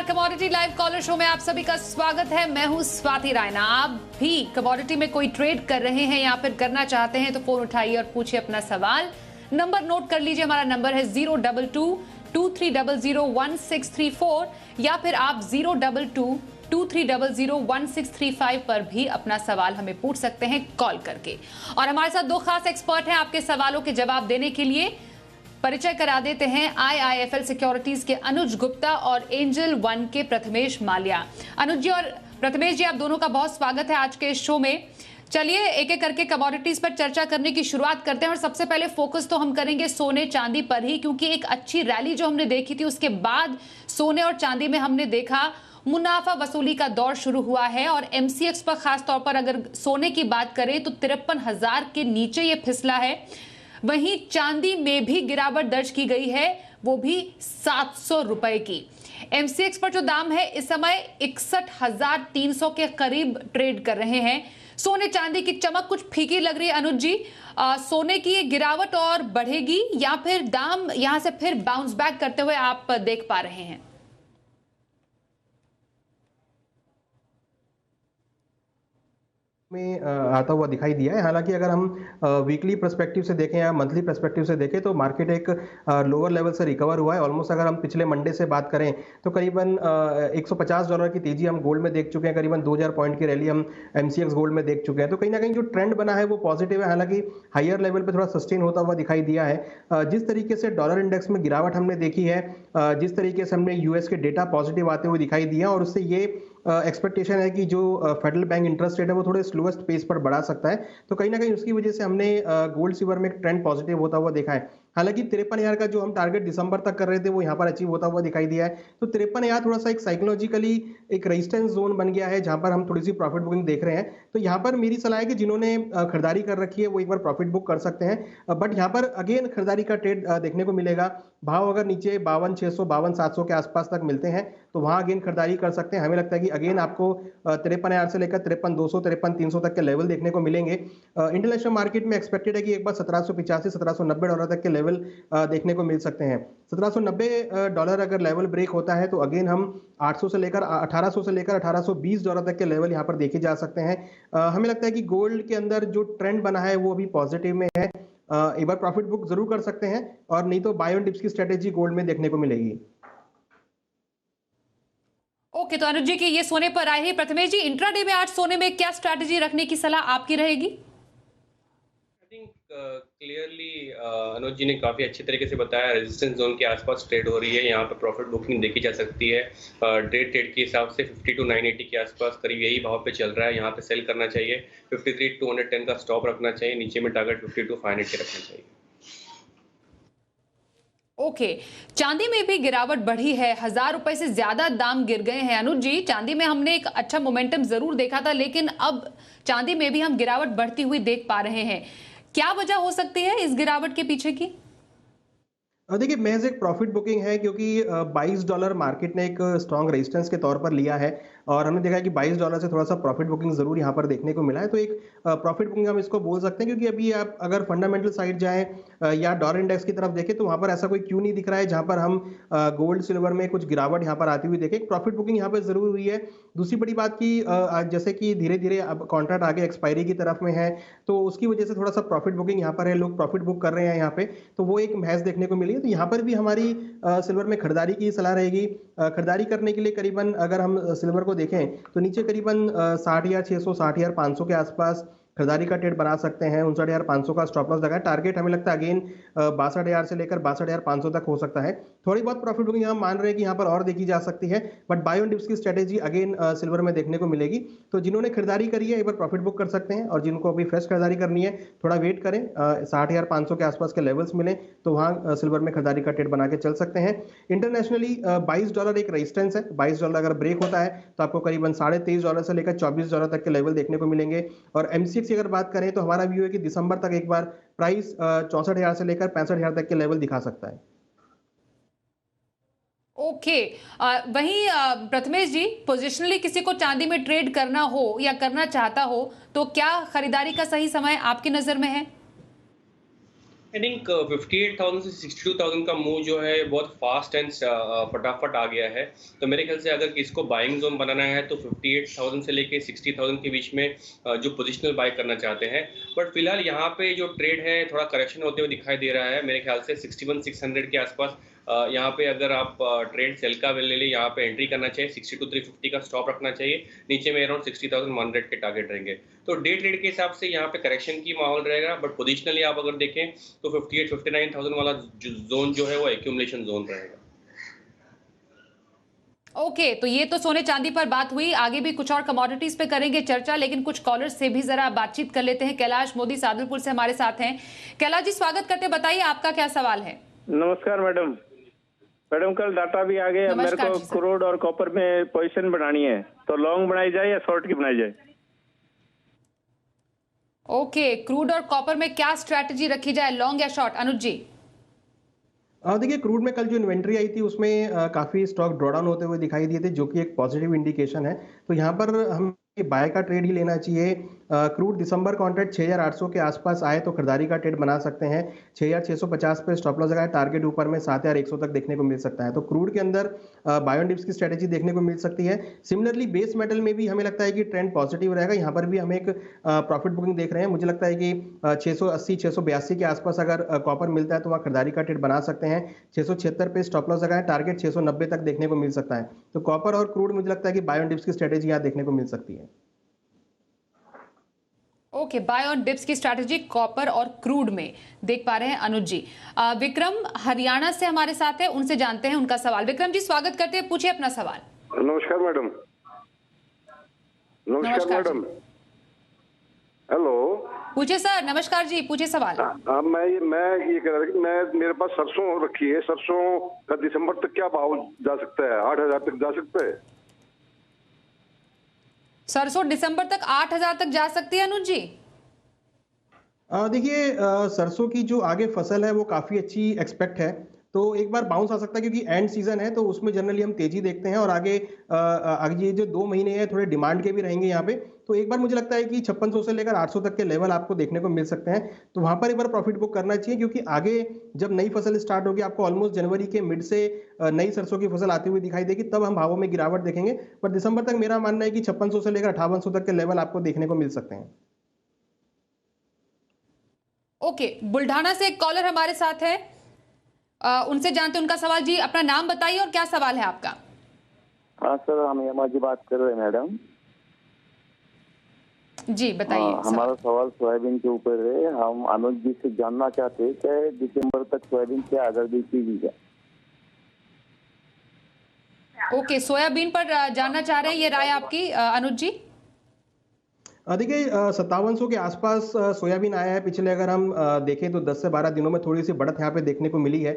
नमस्कार, commodity live collar show में आप सभी का स्वागत है। मैं हूं स्वाति रायना। आप भी कमोडिटी में कोई ट्रेड कर रहे हैं या फिर करना चाहते हैं तो फोन उठाइए और पूछिए अपना सवाल। नंबर नोट कर लीजिए, हमारा नंबर है 022-2300-1634 या फिर आप 022-2300-1635 पर भी अपना सवाल हमें पूछ सकते हैं कॉल करके। और हमारे साथ दो खास एक्सपर्ट हैं आपके सवालों के जवाब देने के लिए। परिचय करा देते हैं IIFL सिक्योरिटीज के अनुज गुप्ता और एंजल वन के प्रथमेश माल्या। अनुज जी और प्रथमेश जी, आप दोनों का बहुत स्वागत है आज के इस शो में। चलिए एक एक करके कमोडिटीज पर चर्चा करने की शुरुआत करते हैं और सबसे पहले फोकस तो हम करेंगे सोने चांदी पर ही, क्योंकि एक अच्छी रैली जो हमने देखी थी उसके बाद सोने और चांदी में हमने देखा मुनाफा वसूली का दौर शुरू हुआ है। और MCX पर खास तौर पर अगर सोने की बात करें तो 53,000 के नीचे ये फिसला है। वहीं चांदी में भी गिरावट दर्ज की गई है, वो भी 700 रुपए की। MCX पर जो दाम है इस समय 61,300 के करीब ट्रेड कर रहे हैं। सोने चांदी की चमक कुछ फीकी लग रही है अनुज जी। सोने की ये गिरावट और बढ़ेगी या फिर दाम यहां से फिर बाउंस बैक करते हुए आप देख पा रहे हैं? में आता हुआ दिखाई दिया है। हालांकि अगर हम वीकली पर्सपेक्टिव से देखें या मंथली पर्सपेक्टिव से देखें तो मार्केट एक लोअर लेवल से रिकवर हुआ है। ऑलमोस्ट अगर हम पिछले मंडे से बात करें तो करीबन $150 की तेजी हम गोल्ड में देख चुके हैं। करीबन 2000 पॉइंट की रैली हम MCX गोल्ड में देख चुके हैं। तो कहीं ना कहीं जो ट्रेंड बना है वो पॉजिटिव है। हालांकि हायर लेवल पर थोड़ा सस्टेन होता हुआ दिखाई दिया है। जिस तरीके से डॉलर इंडेक्स में गिरावट हमने देखी है, जिस तरीके से हमने US के डेटा पॉजिटिव आते हुए दिखाई दिया, और उससे ये एक्सपेक्टेशन है कि जो फेडरल बैंक इंटरेस्ट रेट है वो थोड़े स्लोएस्ट पेस पर बढ़ा सकता है। तो कहीं ना कहीं उसकी वजह से हमने गोल्ड सिल्वर में एक ट्रेंड पॉजिटिव होता हुआ देखा है। हालांकि 53,000 का जो हम टारगेट दिसंबर तक कर रहे थे वो यहाँ पर अचीव होता हुआ दिखाई दिया है। तो 53,000 थोड़ा सा एक साइकोलॉजिकली एक रेजिस्टेंस जोन बन गया है जहां पर हम थोड़ी सी प्रॉफिट बुकिंग देख रहे हैं। तो यहाँ पर मेरी सलाह है कि जिन्होंने खरीदारी कर रखी है वो एक बार प्रॉफिट बुक कर सकते हैं। बट यहाँ पर अगेन खरीदारी का ट्रेड देखने को मिलेगा। भाव अगर नीचे 52,600 52,700 के आसपास तक मिलते हैं तो वहां अगेन खरीदारी कर सकते हैं। हमें लगता है कि अगेन आपको 53,000 से लेकर 53,200 53,300 तक के लेवल देखने को मिलेंगे। इंटरनेशनल मार्केट में एक्सपेक्टेड है कि एक बार $1,785 $1,790 तक के लेवल देखने को मिल सकते हैं। $1,790 अगर लेवल ब्रेक होता है तो अगेन हम 800 से लेकर 1800 से लेकर $1,820 तक के लेवल यहाँ पर देखे जा सकते हैं। हमें लगता है कि गोल्ड के अंदर जो ट्रेंड बना है वो अभी पॉजिटिव में है। एक बार प्रॉफिट बुक जरूर कर सकते हैं और नहीं तो बाय ऑन डिप्स की स्ट्रेटेजी गोल्ड में देखने को मिलेगी। ओके, तो अनुज जी की ये सोने पर आए ही। प्रथमेश जी, इंट्राडे में आज सोने में क्या स्ट्रैटेजी रखने की सलाह आपकी रहेगी? क्लियरली अनुज जी ने काफ़ी अच्छे तरीके से बताया। रेजिस्टेंस जोन के आसपास ट्रेड हो रही है, यहाँ पर प्रॉफिट बुकिंग देखी जा सकती है। ट्रेड के हिसाब से 52,980 के आसपास करीब यही भाव पे चल रहा है। यहाँ पे सेल करना चाहिए। 53,210 का स्टॉप रखना चाहिए। नीचे में टारगेट 52,500 के रखना चाहिए। ओके, चांदी में भी गिरावट बढ़ी है। 1,000 रुपए से ज्यादा दाम गिर गए हैं। अनुज जी, चांदी में हमने एक अच्छा मोमेंटम जरूर देखा था, लेकिन अब चांदी में भी हम गिरावट बढ़ती हुई देख पा रहे हैं। क्या वजह हो सकती है इस गिरावट के पीछे की? देखिए, महज एक प्रॉफिट बुकिंग है क्योंकि $22 मार्केट ने एक स्ट्रॉन्ग रेजिस्टेंस के तौर पर लिया है और हमने देखा है कि $22 से थोड़ा सा प्रॉफिट बुकिंग जरूर यहाँ पर देखने को मिला है। तो एक प्रॉफिट बुकिंग हम इसको बोल सकते हैं, क्योंकि अभी आप अगर फंडामेंटल साइड जाएं या डॉलर इंडेक्स की तरफ देखें तो वहाँ पर ऐसा कोई क्यों नहीं दिख रहा है जहाँ पर हम गोल्ड सिल्वर में कुछ गिरावट यहाँ पर आती हुई देखें। प्रॉफिट बुकिंग यहाँ पर जरूर हुई है। दूसरी बड़ी बात की जैसे कि धीरे धीरे अब कॉन्ट्रैक्ट आगे एक्सपायरी की तरफ में है तो उसकी वजह से थोड़ा सा प्रॉफिट बुकिंग यहाँ पर है। लोग प्रॉफिट बुक कर रहे हैं यहाँ पे, तो वो एक महज देखने को मिली है। तो यहाँ पर भी हमारी सिल्वर में खरीदारी की सलाह रहेगी। खरीदारी करने के लिए करीबन अगर हम सिल्वर को देखें तो नीचे करीबन 60,600 60,500 के आसपास खरीदारी का ट्रेड बना सकते हैं। 59,500 का स्टॉप लॉस लगा है। टारगेट हमें लगता है अगेन 62,000 से लेकर 62,500 तक हो सकता है। थोड़ी बहुत प्रॉफिट बुकिंग हम मान रहे हैं कि यहाँ पर और देखी जा सकती है, बट बाय ऑन डिप्स की स्ट्रेटेजी अगेन सिल्वर में देखने को मिलेगी। तो जिन्होंने खरीदारी करी है एक बार प्रॉफिट बुक कर सकते हैं, और जिनको अभी फ्रेश खरीदारी करनी है थोड़ा वेट करें, 60,500 के आसपास के लेवल्स मिले तो वहाँ सिल्वर में खरीदारी का ट्रेड बना के चल सकते हैं। इंटरनेशनली $22 एक रेजिस्टेंस है। $22 अगर ब्रेक होता है तो आपको करीबन $23.5 से लेकर $24 तक के लेवल देखने को मिलेंगे। और MCX की अगर बात करें तो हमारा व्यू है कि दिसंबर तक एक बार प्राइस 64,000 से लेकर 65,000 तक के लेवल दिखा सकता है। ओके, वहीं प्रथमेश जी, पोजिशनली किसी को चांदी में ट्रेड करना हो या करना चाहता हो तो क्या खरीदारी का सही समय आपकी नजर में है? आई थिंक 58,000 से 62,000 का मूव जो है बहुत फास्ट एंड फटाफट आ गया है। तो मेरे ख्याल से अगर इसको बाइंग जोन बनाना है तो 58,000 से लेके 60,000 के बीच में जो पोजिशनल बाय करना चाहते हैं। बट फिलहाल यहाँ पे जो ट्रेड है थोड़ा करेक्शन होते हुए दिखाई दे रहा है। मेरे ख्याल से 61,600 के आसपास यहाँ पे अगर आप ट्रेड सेल का ले ले यहाँ पे एंट्री करना चाहिए। 62,350 का स्टॉप रखना चाहिए। नीचे में अराउंड 60,100 के टारगेट रहेंगे। तो डे ट्रेड के हिसाब से यहाँ पे करेक्शन की माहौल रहेगा, बट पोजिशनली आप अगर देखें तो 58,000-59,000 वाला जोन जो है वो एक्यूमुलेशन जोन रहेगा। ओके, तो ये तो सोने चांदी पर बात हुई, आगे भी कुछ और कमोडिटीज पे करेंगे चर्चा, लेकिन कुछ कॉलर्स से भी जरा बातचीत कर लेते हैं। कैलाश मोदी सादुलपुर से हमारे साथ हैं। कैलाश जी, स्वागत करते, बताइए आपका क्या सवाल है। नमस्कार मैडम। मैडम कल डाटा भी आ गया, मेरे को क्रूड और कॉपर में पोजीशन बनानी है, तो लॉन्ग बनाई जाए या शॉर्ट की बनाई जाए? ओके, क्रूड और कॉपर में क्या स्ट्रैटेजी रखी जाए, लॉन्ग या शॉर्ट? अनुज जी। देखिए, क्रूड में कल जो इन्वेंट्री आई थी उसमें काफ़ी स्टॉक ड्रॉडाउन होते हुए दिखाई दिए थे, जो कि एक पॉजिटिव इंडिकेशन है। तो यहाँ पर हम बाय का ट्रेड ही लेना चाहिए। क्रूड दिसंबर कॉन्ट्रैक्ट 6,800 के आसपास आए तो खरीदारी का ट्रेड बना सकते हैं। 6,650 पे स्टॉप लॉस लगाए, टारगेट ऊपर में 7,100 तक देखने को मिल सकता है। तो क्रूड के अंदर बाय ऑन डिप्स की स्ट्रेटेजी देखने को मिल सकती है। सिमिलरली बेस मेटल में भी हमें लगता है कि ट्रेंड पॉजिटिव रहेगा। यहाँ पर भी हम एक प्रॉफिट बुकिंग देख रहे हैं। मुझे लगता है कि 680 682 के आसपास अगर कॉपर मिलता है तो वहाँ खरीदारी का ट्रेड बना सकते हैं। 676 पे स्टॉप लॉस लगाए, टारगेट 690 तक देखने को मिल सकता है। तो कॉपर और क्रूड मुझे लगता है कि बाय ऑन डिप्स की स्ट्रेटेजी यहाँ देखने को मिल सकती है। ओके, बाय ऑन डिप्स की स्ट्रैटेजी कॉपर और क्रूड में देख पा रहे हैं अनुज जी। विक्रम हरियाणा से हमारे साथ है, उनसे जानते हैं उनका सवाल। विक्रम जी, स्वागत करते हैं, पूछिए अपना सवाल। नमस्कार मैडम। नमस्कार मैडम। हेलो, पूछिए सर। नमस्कार जी, पूछिए सवाल। मैं ये कह रहा था कि मेरे पास सरसों रखी है, सरसों का दिसंबर तक क्या भाव जा सकता है? 8,000 तक जा सकता है? सरसों दिसंबर तक 8,000 तक जा सकती है अनुज जी? देखिए, सरसों की जो आगे फसल है वो काफ़ी अच्छी एक्सपेक्ट है, तो एक बार बाउंस आ सकता है क्योंकि एंड सीजन है, तो उसमें जनरली हम तेजी देखते हैं। और आगे ये जो 2 महीने हैं थोड़े डिमांड के भी रहेंगे यहाँ पे, तो एक बार मुझे लगता है कि 5600 से लेकर 800 तक के लेवल आपको देखने को मिल सकते हैं। तो वहाँ पर एक बार प्रॉफिट बुक करना चाहिए, क्योंकि आगे जब नई फसल स्टार्ट होगी, आपको ऑलमोस्ट जनवरी के मिड से नई सरसों की फसल आती हुई दिखाई देगी, तब हम भावों में गिरावट देखेंगे। पर दिसंबर तक मेरा मानना है कि 5600 से लेकर 5800 तक के लेवल आपको देखने को मिल सकते हैं। ओके, बुल्ढाना से एक कॉलर हमारे साथ है, उनसे जानते हैं उनका सवाल। जी, अपना नाम बताइए और क्या सवाल है आपका। हाँ सर, हम यमा जी बात कर रहे हैं मैडम। जी बताइए। हमारा सवाल सोयाबीन के ऊपर है। हम अनुज जी से जानना चाहते हैं कि दिसंबर तक सोयाबीन क्या अगर बेचेगी क्या? ओके, सोयाबीन पर जानना चाह रहे हैं, ये राय आपकी अनुज जी? देखिए, 5700 के आसपास सोयाबीन आया है पिछले, अगर हम देखें तो 10 से 12 दिनों में थोड़ी सी बढ़त यहाँ पे देखने को मिली है।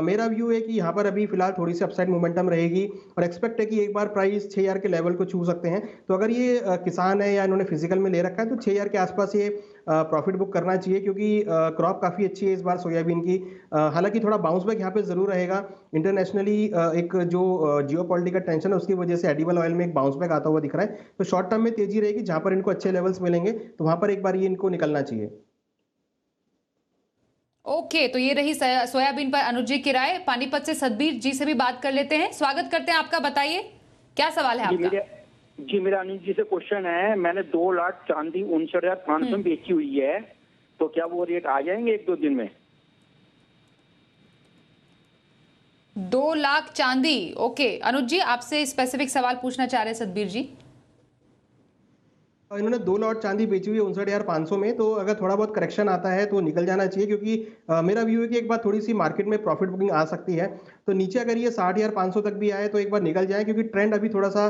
मेरा व्यू है कि यहाँ पर अभी फिलहाल थोड़ी सी अपसाइड मोमेंटम रहेगी और एक्सपेक्ट है कि एक बार प्राइस 6,000 के लेवल को छू सकते हैं। तो अगर ये किसान है या इन्होंने फिजिकल में ले रखा है तो 6,000 के आसपास ये प्रॉफिट बुक करना चाहिए, क्योंकि क्रॉप काफ़ी अच्छी है इस बार सोयाबीन की। हालांकि थोड़ा बाउंस बैक यहाँ पे ज़रूर रहेगा। इंटरनेशनली एक जो जियोपॉलिटिकल टेंशन है उसकी वजह से एडिबल ऑयल में एक बाउंस बैक आता हुआ दिख रहा है। तो शॉर्ट टर्म में तेजी रहेगी, जहाँ पर इनको अच्छे लेवल्स मिलेंगे तो वहाँ पर एक बार ये इनको निकलना चाहिए। ओके, तो ये रही सोयाबीन पर अनुज जी की राय। पानीपत से सतबीर जी से भी बात कर लेते हैं, स्वागत करते हैं आपका। बताइए क्या सवाल है आपका। जी मेरा अनुज जी से क्वेश्चन है, मैंने 2 लाख चांदी 59,500 बेची हुई है, तो क्या वो रेट आ जाएंगे 1-2 दिन में? 2 लाख चांदी। ओके, अनुज जी आपसे स्पेसिफिक सवाल पूछना चाह रहे हैं सतबीर जी। इन्होंने 2 लॉट चांदी बेची हुई है 59,500 में, तो अगर थोड़ा बहुत करेक्शन आता है तो निकल जाना चाहिए, क्योंकि मेरा व्यू है कि एक बार थोड़ी सी मार्केट में प्रॉफिट बुकिंग आ सकती है। तो नीचे अगर ये 60,500 तक भी आए तो एक बार निकल जाए, क्योंकि ट्रेंड अभी थोड़ा सा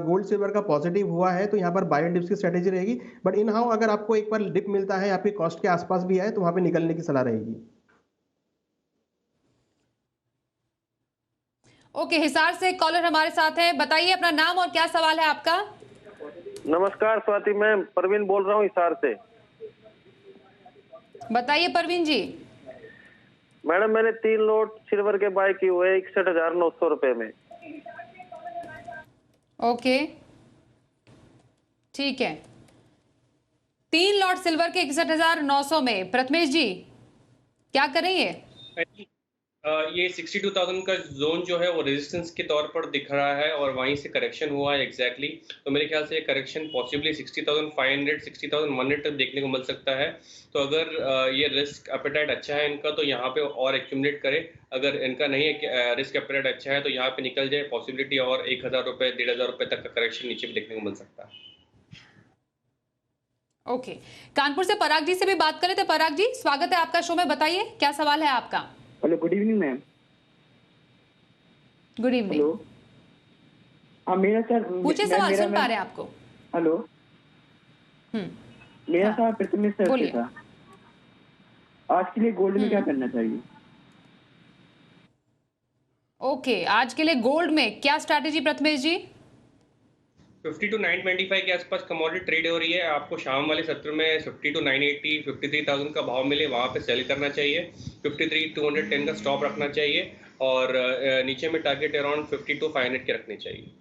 गोल्ड सिल्वर का पॉजिटिव हुआ है, तो यहाँ पर बाय एंड डिप्स की स्ट्रेटेजी रहेगी। बट इन हाउ अगर आपको एक बार डिप मिलता है आपके कॉस्ट के आसपास भी आए तो वहाँ पर निकलने की सलाह रहेगी। ओके, हिसार से एक कॉलर हमारे साथ है, बताइए अपना नाम और क्या सवाल है आपका। नमस्कार स्वाति, मैं परवीन बोल रहा हूँ हिसार से। बताइए परवीन जी। मैडम मैंने 3 लॉट सिल्वर के बाय किए हुए 61,900 रुपए में। ओके ठीक है, 3 लॉट सिल्वर के 61,900 में। प्रथमेश जी क्या करें ये? ये 62,000 का जोन जो है वो रेजिस्टेंस के तौर पर दिख रहा है और वहीं से करेक्शन हुआ है एग्जैक्टली। तो मेरे ख्याल से ये करेक्शन पॉसिबली 60,500 60,100 तक देखने को मिल सकता है। तो अगर ये रिस्क एपेटाइट अच्छा है इनका तो यहाँ पे और एक्यूमुलेट करे। अगर इनका नहीं है रिस्क एपेटाइट अच्छा है तो यहाँ पे निकल जाए, पॉसिबिलिटी और 1,000 रुपए 1,500 रुपए तक का करेक्शन नीचे भी देखने को मिल सकता है। ओके, कानपुर से पराग जी से भी बात करें। तो पराग जी, स्वागत है आपका शो में, बताइए क्या सवाल है आपका? Hello, good evening ma'am. Good evening. Hello, हाँ मेरा सर पूछिए सवाल, सुन पा रहे हैं आपको। हेलो, मेरा सवाल प्रथमेश सर से था। आज के लिए गोल्ड में क्या करना चाहिए? ओके, आज के लिए गोल्ड में क्या स्ट्रैटेजी प्रथमेश जी? 50 to 925 के आसपास कमोडिटी ट्रेड हो रही है। आपको शाम वाले सत्र में 50 to 980 53,000 का भाव मिले वहां पे सेल करना चाहिए। 53,210 का स्टॉप रखना चाहिए और नीचे में टारगेट अराउंड 52,500 के रखने चाहिए।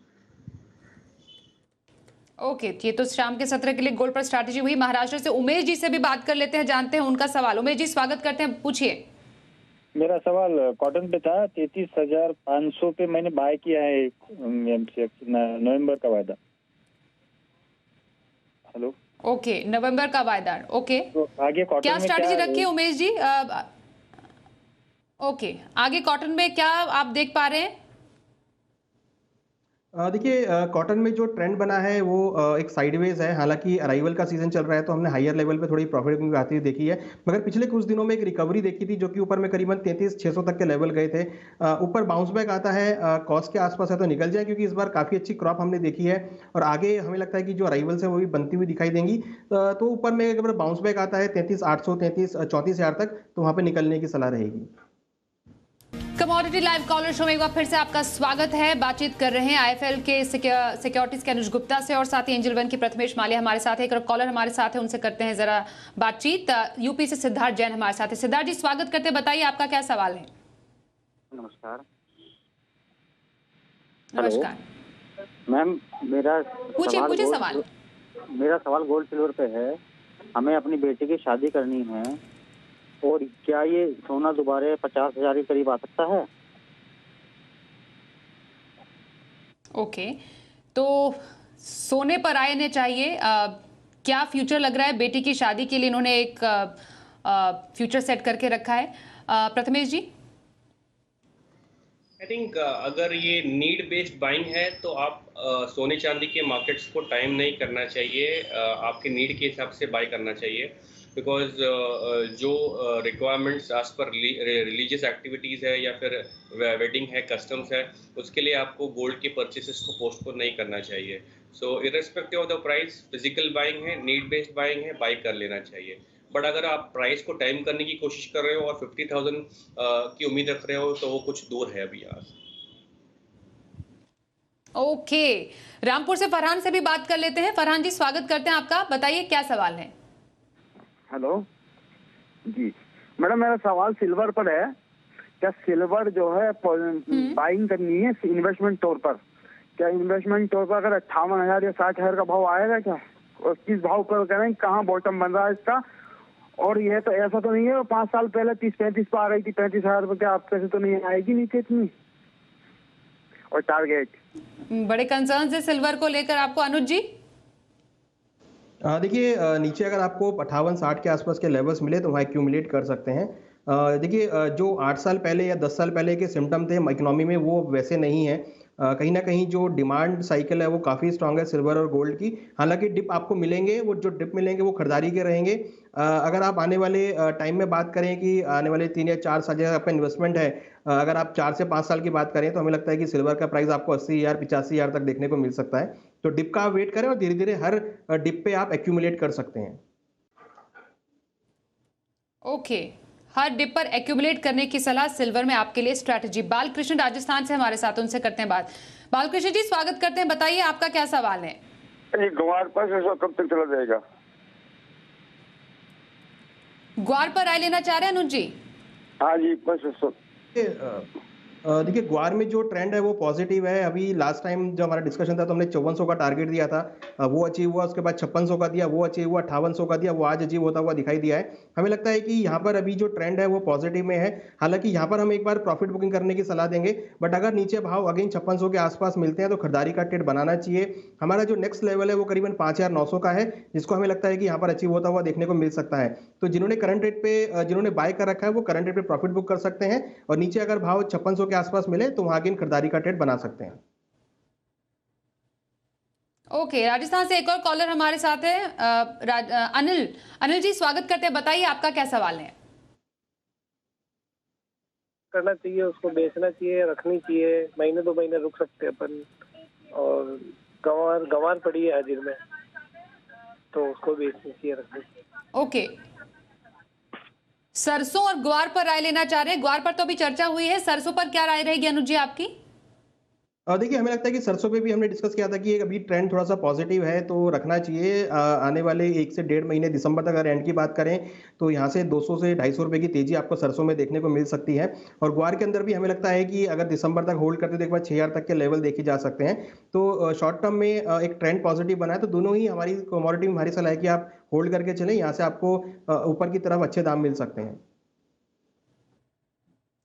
ओके, ये तो शाम के सत्र के लिए गोल्ड पर स्ट्रैटेजी हुई। महाराष्ट्र से उमेश जी से भी बात कर लेते हैं, जानते हैं उनका सवाल। उमेश जी, स्वागत करते हैं, पूछिए। मेरा सवाल कॉटन पे था। 33,500 पे मैंने बाय किया है नवंबर का वायदा। हेलो, ओके, नवंबर का वायदा। ओके, तो आगे कॉटन क्या में स्ट्रैटेजी रखी है उमेश जी? ओके, आगे कॉटन में क्या आप देख पा रहे हैं? देखिए, कॉटन में जो ट्रेंड बना है वो एक साइडवेज है। हालांकि अराइवल का सीजन चल रहा है तो हमने हायर लेवल पे थोड़ी प्रॉफिट बुकिंग आती हुई देखी है, मगर पिछले कुछ दिनों में एक रिकवरी देखी थी जो कि ऊपर में करीबन 33,600 तक के लेवल गए थे। ऊपर बाउंस बैक आता है, कॉस्ट के आसपास है तो निकल जाए, क्योंकि इस बार काफ़ी अच्छी क्रॉप हमने देखी है और आगे हमें लगता है कि जो अराइवल्स है वो भी बनती हुई दिखाई देंगी। तो ऊपर में अगर बाउंस बैक आता है 33,800 34,000 तक, तो वहाँ पर निकलने की सलाह रहेगी। कमोडिटी लाइव कॉलर शो में एक बार फिर से आपका स्वागत है। बातचीत कर रहे हैं आईएफएल के सिक्योरिटीज के अनुज गुप्ता से और साथ ही एंजल वन के प्रथमेश मालिया हमारे साथ है। एक कॉलर हमारे साथ है, उनसे करते हैं जरा बातचीत। यूपी से सिद्धार्थ जैन हमारे साथ है। सिद्धार्थ जी, स्वागत करते हैं, बताइए आपका क्या सवाल है? नमस्कार नमस्कार मैम, मेरा पूछिए सवाल। मेरा सवाल गोल्ड सिल्वर पे है। हमें अपनी बेटी की शादी करनी है और क्या ये सोना दोबारा 50,000 के करीब आ सकता है? ओके, तो सोने पर आने चाहिए। क्या फ्यूचर लग रहा है बेटी की शादी के लिए? इन्होंने एक फ्यूचर सेट करके रखा है। प्रथमेश जी, आई थिंक अगर ये नीड बेस्ड बाइंग है तो आप सोने चांदी के मार्केट्स को टाइम नहीं करना चाहिए, आपके नीड के हिसाब से बाय करना चाहिए। बिकॉज जो रिक्वायरमेंट्स आज पर रिलीजियस एक्टिविटीज़ है या फिर वेडिंग है, कस्टम्स है, उसके लिए आपको गोल्ड के परचेसेस को पोस्टपोन नहीं करना चाहिए। So irrespective of the price, physical buying है, नीड बेस्ड बाइंग है, बाई कर लेना चाहिए। बट अगर आप प्राइस को टाइम करने की कोशिश कर रहे हो और 50,000 की उम्मीद रख रहे हो तो वो कुछ दूर है अभी यहाँ से। ओके, रामपुर से फरहान से भी बात कर लेते हैं। फरहान जी, स्वागत करते हैं आपका, बताइए क्या सवाल है? हेलो जी मैडम, मेरा सवाल सिल्वर पर है। क्या सिल्वर जो है बाइंग करनी है इन्वेस्टमेंट तौर पर? क्या इन्वेस्टमेंट तौर पर अगर 58,000 या 60,000 का भाव आएगा क्या? और किस भाव पर करें? कहाँ बॉटम बन रहा है इसका? और यह तो ऐसा तो नहीं है 5 साल पहले 30-35 पर आ रही थी 35,000 रुपए, क्या आप कैसे तो नहीं आएगी नीचे इतनी? और टारगेट बड़े कंसर्न है सिल्वर को लेकर आपको, अनुज जी? देखिए, नीचे अगर आपको 58-60 के आसपास के लेवल्स मिले तो वहाँ एक्यूमुलेट कर सकते हैं। देखिए, जो 8 साल पहले या 10 साल पहले के सिम्टम थे इकोनॉमी में वो वैसे नहीं है। कहीं ना कहीं जो डिमांड साइकिल है वो काफ़ी स्ट्रांग है सिल्वर और गोल्ड की। हालांकि डिप आपको मिलेंगे, वो जो डिप मिलेंगे वो खरीदारी के रहेंगे। अगर आप आने वाले टाइम में बात करें कि आने वाले 3 या 4 साल आपका इन्वेस्टमेंट है, अगर आप 4 से 5 साल की बात करें तो हमें लगता है कि सिल्वर का प्राइस आपको 80,000 85,000 तक देखने को मिल सकता है। तो डिप का आप वेट करें और धीरे धीरे हर डिप पे आप एक्यूमुलेट कर सकते हैं। ओके, हर डिप पर एक्यूमुलेट करने की सलाह सिल्वर में आपके लिए स्ट्रैटेजी। बालकृष्ण राजस्थान से हमारे साथ, उनसे करते हैं बात। बालकृष्ण जी, स्वागत करते हैं, बताइए आपका क्या सवाल है? ग्वार पर कब तक चला जाएगा? ग्वार पर राय लेना चाह रहे हैं अनुज जी? हाँ जी, 500। देखिए ग्वार में जो ट्रेंड है वो पॉजिटिव है। अभी लास्ट टाइम जो हमारा डिस्कशन था तो हमने 5400 का टारगेट दिया था, वो अचीव हुआ। उसके बाद 5600 का दिया, वो अचीव हुआ। 5800 का दिया, वो आज अचीव होता हुआ दिखाई दिया है। हमें लगता है कि यहाँ पर अभी जो ट्रेंड है वो पॉजिटिव में है। हालांकि यहाँ पर हम एक बार प्रॉफिट बुकिंग करने की सलाह देंगे, बट अगर नीचे भाव अगेन 5600 के आसपास मिलते हैं तो खरीदारी का ट्रेड बनाना चाहिए। हमारा जो नेक्स्ट लेवल है वो करीबन 5900 का है, जिसको हमें लगता है कि यहाँ पर अचीव होता हुआ देखने को मिल सकता है। तो जिन्होंने करंट रेट पे जिन्होंने बाय कर रखा है वो करंट रेट पे प्रॉफिट बुक कर सकते हैं, और नीचे अगर भाव 5600 के आसपास मिले तो वहां अगेन खरीदारी का ट्रेड बना सकते हैं। ओके, राजस्थान से एक और कॉलर हमारे साथ है, अनिल जी स्वागत करते हैं। बताइए आपका क्या सवाल है। करना चाहिए, उसको बेचना चाहिए, रखनी चाहिए, महीने 2 महीने रुक सकते हैं अपन, और गंवार पड़ी है हाजिर में, तो उसको बेचनी चाहिए, रखनी चाहिए। ओके, सरसों और ग्वार पर राय लेना चाह रहे हैं। ग्वार पर तो अभी चर्चा हुई है, सरसों पर क्या राय रहेगी अनुज जी आपकी? देखिए हमें लगता है कि सरसों पे भी हमने डिस्कस किया था कि अभी ट्रेंड थोड़ा सा पॉजिटिव है तो रखना चाहिए। आने वाले 1 से 1.5 महीने दिसंबर तक अगर एंड की बात करें तो यहाँ से 200 से 250 रुपए की तेजी आपको सरसों में देखने को मिल सकती है। और ग्वार के अंदर भी हमें लगता है कि अगर दिसंबर तक होल्ड करते तो एक बार 6000 तक के लेवल देखे जा सकते हैं। तो शॉर्ट टर्म में एक ट्रेंड पॉजिटिव बना है, तो दोनों ही हमारी कमोडिटी में हमारी सलाह है कि आप होल्ड करके चलें। यहाँ से आपको ऊपर की तरफ अच्छे दाम मिल सकते हैं।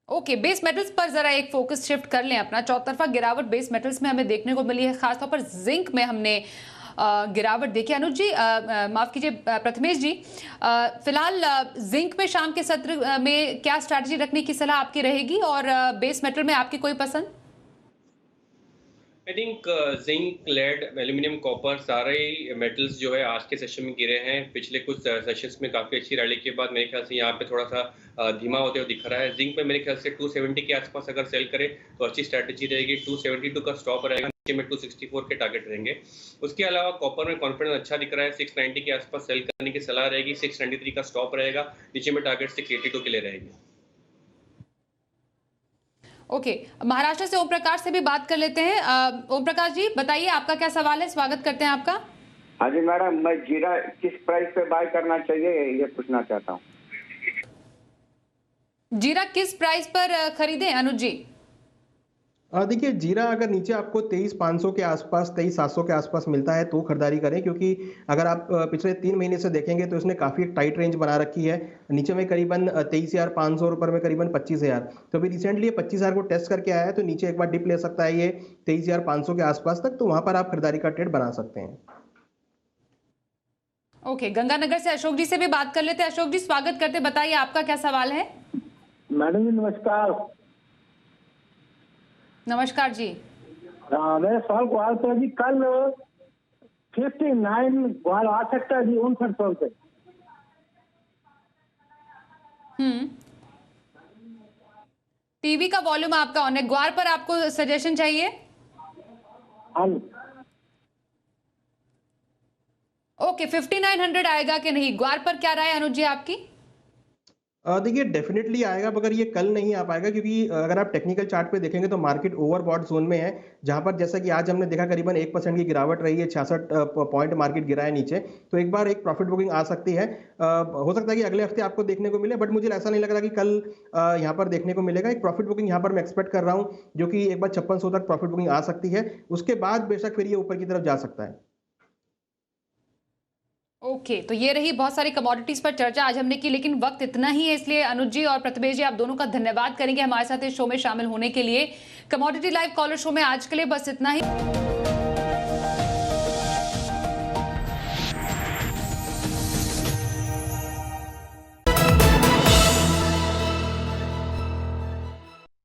ओके, बेस मेटल्स पर जरा एक फोकस शिफ्ट कर लें अपना। चौतरफा गिरावट बेस मेटल्स में हमें देखने को मिली है, खासतौर पर जिंक में हमने गिरावट देखी। अनुज जी, माफ कीजिए प्रथमेश जी, फिलहाल जिंक में शाम के सत्र में क्या स्ट्रैटेजी रखने की सलाह आपकी रहेगी, और बेस मेटल में आपकी कोई पसंद? I think zinc, lead, aluminium, copper सारे मेटल्स जो है आज के सेशन में गिरे हैं। पिछले कुछ सेशंस में काफ़ी अच्छी रैली के बाद मेरे ख्याल से यहाँ पे थोड़ा सा धीमा होते हुए दिख रहा है। जिंक में मेरे ख्याल से 270 के आसपास अगर सेल करे तो अच्छी स्ट्रैटेजी रहेगी। 272 का स्टॉप रहेगा, नीचे में 264 के टारगेट रहेंगे। उसके अलावा कॉपर में कॉन्फिडेंस अच्छा दिख रहा है, 690 के आसपास सेल करने की सलाह रहेगी। 693 का स्टॉप रहेगा, नीचे में टारगेट 682 के लिए रहेगी। ओके, महाराष्ट्र से ओम प्रकाश से भी बात कर लेते हैं। ओम प्रकाश जी बताइए आपका क्या सवाल है, स्वागत करते हैं आपका। हाँ जी मैडम, मैं जीरा किस प्राइस पे बाय करना चाहिए ये पूछना चाहता हूँ। जीरा किस प्राइस पर खरीदें अनुज जी? देखिए जीरा अगर नीचे आपको 23500 के आसपास, 23700 के आसपास मिलता है तो खरीदारी करें, क्योंकि अगर आप पिछले 3 महीने से देखेंगे तो इसने काफ़ी टाइट रेंज बना रखी है। नीचे में करीबन 23500 और ऊपर में करीबन 25000। तो अभी रिसेंटली ये 25000 को टेस्ट करके आया है, तो नीचे एक बार डिप ले सकता है ये 23500 के आसपास तक, तो वहां पर आप खरीदारी का ट्रेड बना सकते हैं। ओके, गंगानगर से अशोक जी से भी बात कर लेते हैं। अशोक जी स्वागत करते, बताइए आपका क्या सवाल है। मैडम जी नमस्कार। नमस्कार जी। मेरा सवाल ग्वार पर जी, कल 59 ग्वार आ सकता है जी 5900 पे। टीवी का वॉल्यूम आपका ऑन है। ग्वार पर आपको सजेशन चाहिए? ओके, 5900 आएगा कि नहीं? ग्वार पर क्या राय अनुज जी आपकी? देखिए डेफिनेटली आएगा, मगर ये कल नहीं आ पाएगा, क्योंकि अगर आप टेक्निकल चार्ट पे देखेंगे तो मार्केट ओवरबॉट जोन में है, जहां पर जैसा कि आज हमने देखा करीबन 1% की गिरावट रही है, 66 पॉइंट मार्केट गिरा है नीचे। तो एक बार एक प्रॉफिट बुकिंग आ सकती है। हो सकता है कि अगले हफ्ते आपको देखने को मिले, बट मुझे ऐसा नहीं लग रहा कि कल यहाँ पर देखने को मिलेगा। एक प्रॉफिट बुकिंग यहाँ पर मैं एक्सपेक्ट कर रहा हूँ, जो कि एक बार 5600 तक प्रॉफिट बुकिंग आ सकती है। उसके बाद बेशक फिर ये ऊपर की तरफ जा सकता है। ओके, तो ये रही बहुत सारी कमोडिटीज पर चर्चा आज हमने की, लेकिन वक्त इतना ही है, इसलिए अनुज जी और प्रतिभेश जी आप दोनों का धन्यवाद करेंगे हमारे साथ इस शो में शामिल होने के लिए। कमोडिटी लाइव कॉलर शो में आज के लिए बस इतना ही।